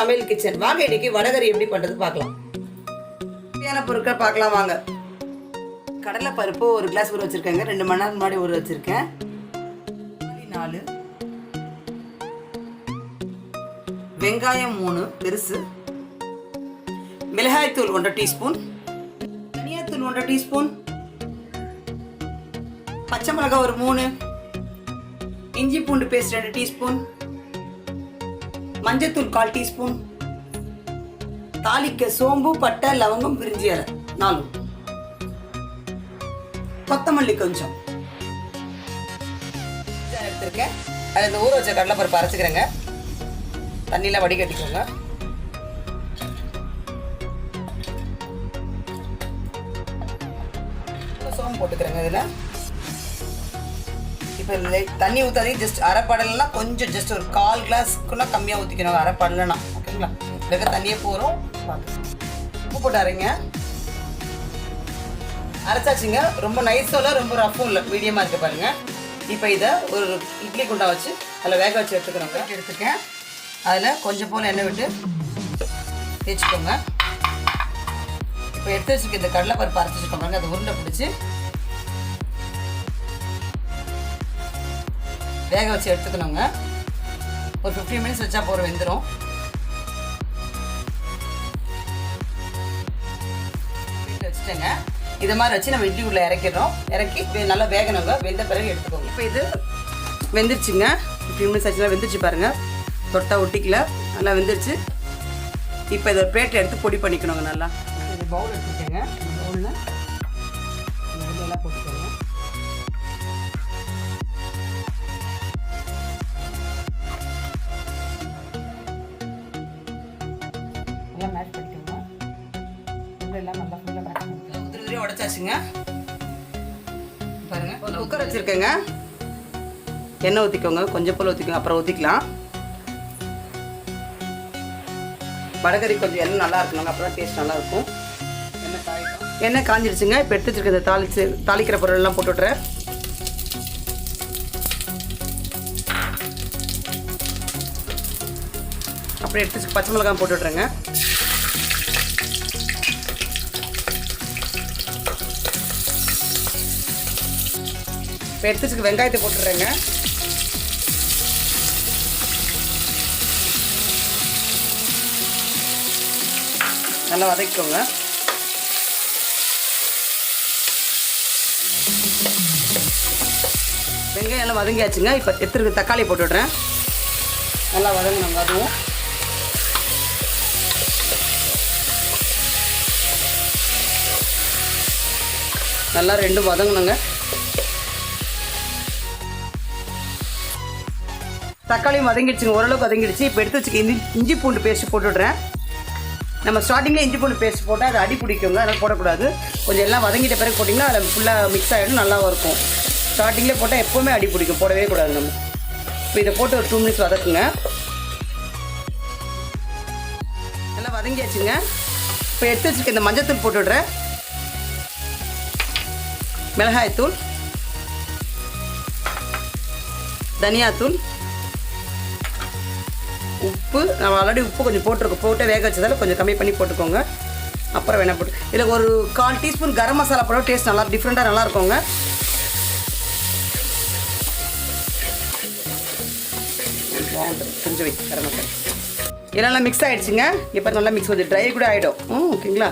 சமையல் கிச்சன். வாங்க இன்னைக்கு வடகறி எப்படி பண்றது பார்க்கலாம். தேவையான பொருட்கள் பார்க்கலாம் வாங்க. கடலை பருப்பு 1 கிளாஸ் ஊற வச்சிருக்கேங்க. 2 மணி நேரம் முன்னாடி ஊற வச்சிருக்கேன். 4 வெங்காயம் 3 பெருசு, மிளகாய் தூள் 1 டீஸ்பூன், தனியா தூள் 1 டீஸ்பூன், பச்சை மிளகாய் ஒரு 3, இஞ்சி பூண்டு பேஸ்ட் 2 டீஸ்பூன், மஞ்சத்தூள் 1/4 டீஸ்பூன், தாளிக்க சோம்பு பட்டை லவங்கம் பிரிஞ்சி இலை 4, கொத்தமல்லி கொஞ்சம் எடுத்துருக்கேன். அதில் இந்த ஊற வச்ச கடலைப்பருப்பு அரைச்சிக்கிறேங்க. தண்ணியில் வடிகட்டிக்கோங்க. சோம்பு போட்டுக்கிறேங்க. இதில் இப்போ தண்ணி ஊற்றாதீங்க. ஜஸ்ட் அரைப்படலைன்னா கொஞ்சம் ஜஸ்ட் ஒரு 1/4 கிளாஸ்க்குள்ள கம்மியாக ஊற்றிக்கணும். அரைப்படலைன்னா ஓகேங்களா. இதுக்கு தண்ணியே போகிறோம். உப்பு போட்டு அரைங்க. அரைச்சாச்சுங்க. ரொம்ப நைஸும் இல்லை ரொம்ப ரஃப்பும் இல்லை, மீடியமாக இருக்குது பாருங்கள். இப்போ இதை ஒரு இட்லி குண்டா வச்சு அதில் வேக வச்சு எடுத்துக்கிறோங்க. எடுத்துக்கேன். அதில் கொஞ்சம் போல் எண்ணெய் விட்டு தேய்ச்சிக்கோங்க. இப்போ எடுத்து வச்சுருக்க இந்த கடலைப்பருப்பு அரைச்சி வச்சுக்கோங்க. அதை உருண்டை பிடிச்சி வேக வச்சு எடுத்துக்கணுங்க. ஒரு 15 மினிட்ஸ் வச்சா போகிற வெந்துடும். வச்சுட்டேங்க. இதை மாதிரி வச்சு நம்ம இட்லி உள்ள இறக்கிடுறோம். இறக்கி நல்லா வேகணுங்க. வெந்த பிறகு எடுத்துக்கோங்க. இப்போ இது வெந்துருச்சுங்க. 15 மினிட்ஸ் ஆச்சுன்னா வெந்துருச்சு பாருங்கள். தொட்டா ஒட்டிக்கல, நல்லா வெந்துருச்சு. இப்போ இதை ஒரு பிளேட்டில் எடுத்து பொடி பண்ணிக்கணுங்க. நல்லா இது பவுல் எடுத்துக்கோங்க. பவுலில் எல்லாம் போட்டுக்கோங்க. எல்லாம் மேஷ் பண்ணிக்கோங்க. எல்லாம் நல்லா ஃபுல்லாக மேஷ் பண்ணிக்கோங்க. உதிரி உடச்சாச்சுங்க பாருங்கள். ஒரு குக்கர் வச்சுருக்கேங்க. எண்ணெய் ஊற்றிக்கோங்க. கொஞ்சம் போல் ஊற்றிக்கோங்க. அப்புறம் ஊற்றிக்கலாம். வடகறி கொஞ்சம் எண்ணெய் நல்லா இருக்கணுங்க. அப்புறம் தான் டேஸ்ட் நல்லாயிருக்கும். எண்ணெய் காஞ்சிடுச்சுங்க. இப்போ எடுத்து வச்சுருக்க தாளிக்கிற பொருளெல்லாம் போட்டு விட்றேன். அப்புறம் எடுத்து பச்சை மிளகாய் போட்டு விட்றேங்க. இப்போ எடுத்து வச்சுக்க வெங்காயத்தை போட்டுடுறேங்க. நல்லா வதக்கிக்கோங்க. வெங்காயம் எல்லாம் வதங்கியாச்சுங்க. இப்போ எடுத்துருக்கு தக்காளி போட்டு விட்றேன். நல்லா வதங்கணுங்க. அதுவும் நல்லா 2 வதங்கணுங்க. தக்காளியும் வதங்கிடுச்சுங்க. ஓரளவுக்கு வதங்கிடுச்சு. இப்போ எடுத்து வச்சுக்க இஞ்சி பூண்டு பேஸ்ட் போட்டு விட்றேன். நம்ம ஸ்டார்டிங்கில் இஞ்சி பூண்டு பேஸ்ட் போட்டால் அது அடி பிடிக்குங்க. அதனால் போடக்கூடாது. கொஞ்சம் எல்லாம் வதங்கிட்ட பிறகு போட்டிங்கன்னா அதில் ஃபுல்லாக மிக்ஸ் ஆகிடும். நல்லா இருக்கும். ஸ்டார்டிங்கில் போட்டால் எப்போவுமே அடி பிடிக்கும். போடவே கூடாது நம்ம. இப்போ இதை போட்டு ஒரு 2 மினிட்ஸ் வதக்குங்க. நல்லா வதங்கியாச்சுங்க. இப்போ எடுத்து வச்சுக்க இந்த மஞ்சத்தூள் போட்டு விட்றேன். மிளகாய்த்தூள், தனியாத்தூள், உப்பு. நம்ம ஆல்ரெடி உப்பு கொஞ்சம் போட்டிருக்கோம். போட்டு வேக வச்சதால் கொஞ்சம் கம்மி பண்ணி போட்டுக்கோங்க. அப்புறம் வேணால் போட்டு இதில் ஒரு 1/4 டீஸ்பூன் கரம் மசாலா போட டேஸ்ட் நல்லா டிஃப்ரெண்ட்டாக நல்லா இருக்குங்க. கொஞ்சம் கரம் மசாலா இதெல்லாம் மிக்ஸ் ஆகிடுச்சுங்க. இப்போ நல்லா மிக்ஸ் வந்து ட்ரை கூட ஆகிடும். ஓகேங்களா.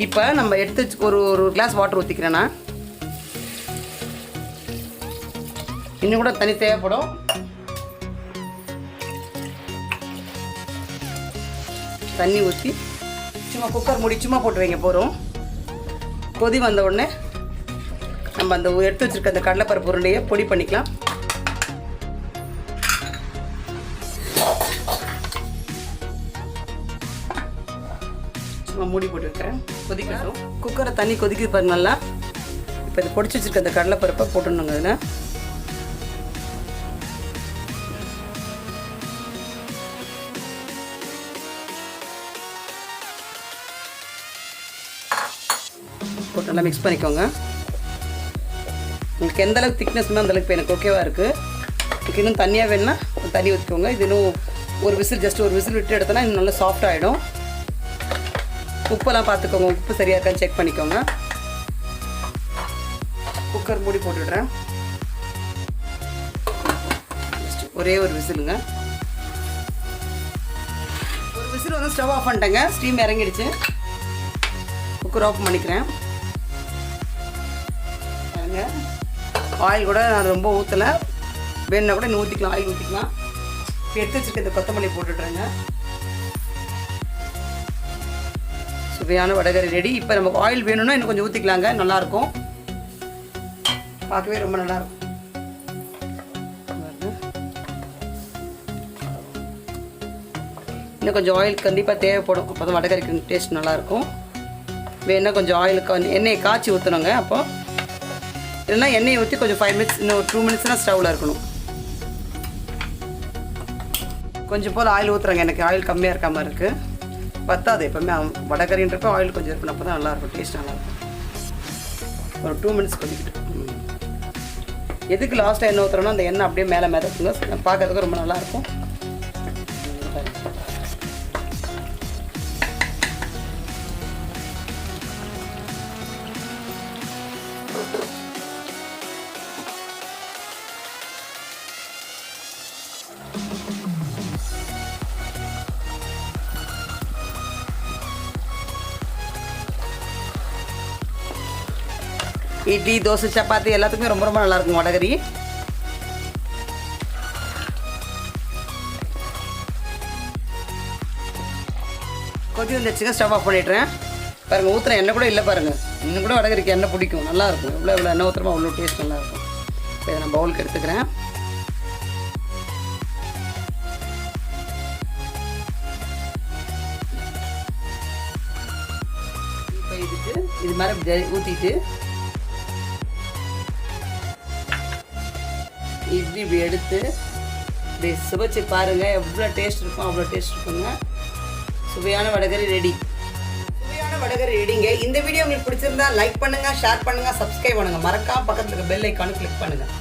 இப்போ நம்ம எடுத்து ஒரு கிளாஸ் வாட்டர் ஊற்றிக்கிறேன்னா இன்னும் கூட தண்ணி தேவைப்படும். தண்ணி ஊற்றி சும்மா குக்கர் மூடி சும்மா போட்டு வைங்க போகிறோம். கொதி வந்த உடனே நம்ம அந்த எடுத்து வச்சுருக்க அந்த கடலைப்பருப்பு உருண்டையை பொடி பண்ணிக்கலாம். சும்மா மூடி போட்டு வைக்கிறேன். கொதிக்கட்டும். குக்கரை தண்ணி கொதிக்குது பாருங்க நல்லா. இப்போ இதை பொடிச்சு வச்சுருக்க அந்த கடலைப்பருப்பை போட்டுடணுங்க. அதில் போட்டு நல்லா மிக்ஸ் பண்ணிக்கோங்க. உங்களுக்கு எந்தளவுக்கு திக்னஸ்னா அந்தளவுக்கு இப்போ எனக்கு ஓகேவாக இருக்குது. இன்னும் தண்ணியாக வேணுன்னா தண்ணி ஊற்றிக்கோங்க. இது இன்னும் ஒரு விசில் ஜஸ்ட் ஒரு விசில் விட்டு எடுத்தோன்னா இன்னும் நல்லா சாஃப்ட் ஆகிடும். உப்பெல்லாம் பார்த்துக்கோங்க, உப்பு சரியாக இருக்கான்னு செக் பண்ணிக்கோங்க. குக்கர் மூடி போட்டுடுறேன். ஒரே ஒரு விசிலுங்க. ஒரு விசில் வந்து ஸ்டவ் ஆஃப் பண்ணிட்டேங்க. ஸ்டீம் இறங்கிடுச்சு. குக்கர் ஆஃப் பண்ணிக்கிறேன். பாருங்க, ஆயில் கூட நான் ரொம்ப ஊற்றலை, வேணுன்னா கூட இன்னும் ஊற்றிக்கலாம், ஆயில் ஊற்றிக்கலாம். இப்போ எடுத்து வச்சுருக்க இந்த கொத்தமல்லி போட்டுடுறேங்க. சுவையான வடகறி ரெடி. இப்போ நமக்கு ஆயில் வேணும்னா இன்னும் கொஞ்சம் ஊற்றிக்கலாங்க, நல்லாயிருக்கும், பார்க்கவே ரொம்ப நல்லாயிருக்கும். இன்னும் கொஞ்சம் ஆயில் கண்டிப்பாக தேவைப்படும், அப்போ தான் வடகறிக்கு டேஸ்ட் நல்லாயிருக்கும். வேணுன்னா கொஞ்சம் ஆயில் எண்ணெயை காய்ச்சி ஊற்றணுங்க. அப்போ இல்லைன்னா எண்ணெயை ஊற்றி கொஞ்சம் 5 மினிட்ஸ், இன்னும் ஒரு 2 மினிட்ஸ்னால் ஸ்டவ்வில் இருக்கணும். கொஞ்சம் போல் ஆயில் ஊற்றுறாங்க, எனக்கு ஆயில் கம்மியாக இருக்க மாதிரி இருக்குது, பத்தாது. எப்போவுமே வடகறின்றப்போ ஆயில் கொஞ்சம் இருக்கணும், அப்போ தான் நல்லாயிருக்கும், டேஸ்ட் நல்லாயிருக்கும். ஒரு 2 மினிட்ஸ் கொதிக்கிட்டு. எதுக்கு லாஸ்ட்டாக எண்ணெய் ஊற்றுறோன்னா அந்த எண்ணெய் அப்படியே மேலே மிதக்குங்க, பார்க்கறதுக்கு ரொம்ப நல்லாயிருக்கும். இட்லி, தோசை, சப்பாத்தி எல்லாத்துக்குமே ரொம்ப ரொம்ப நல்லாயிருக்கும் வடகறி. கொதி வந்துச்சுங்க, ஸ்டவ் ஆஃப் பண்ணிடுறேன். பாருங்கள், ஊற்றுற எண்ணெய் கூட இல்லை பாருங்கள். இன்னும் கூட வடகறிக்கு எண்ணெய் பிடிக்கும், நல்லாயிருக்கும். எவ்வளோ எண்ணெய் ஊற்றுறமோ அவ்வளோ டேஸ்ட் நல்லாயிருக்கும். இப்போ இதை நான் பவுலுக்கு எடுத்துக்கிறேன். இப்போ இது மாதிரி ஊற்றிட்டு இட்லி இப்படி எடுத்து இப்படி சுவைச்சு பாருங்கள், எவ்வளோ டேஸ்ட் இருக்கும், அவ்வளோ டேஸ்ட் இருக்குங்க. சுவையான வடகறி ரெடி. சுவையான வடகறி ரெடிங்க. இந்த வீடியோ உங்களுக்கு பிடிச்சிருந்தா லைக் பண்ணுங்கள், ஷேர் பண்ணுங்கள், சப்ஸ்கிரைப் பண்ணுங்கள். மறக்காம பக்கத்தில் இருக்க பெல் ஐக்கானு கிளிக் பண்ணுங்கள்.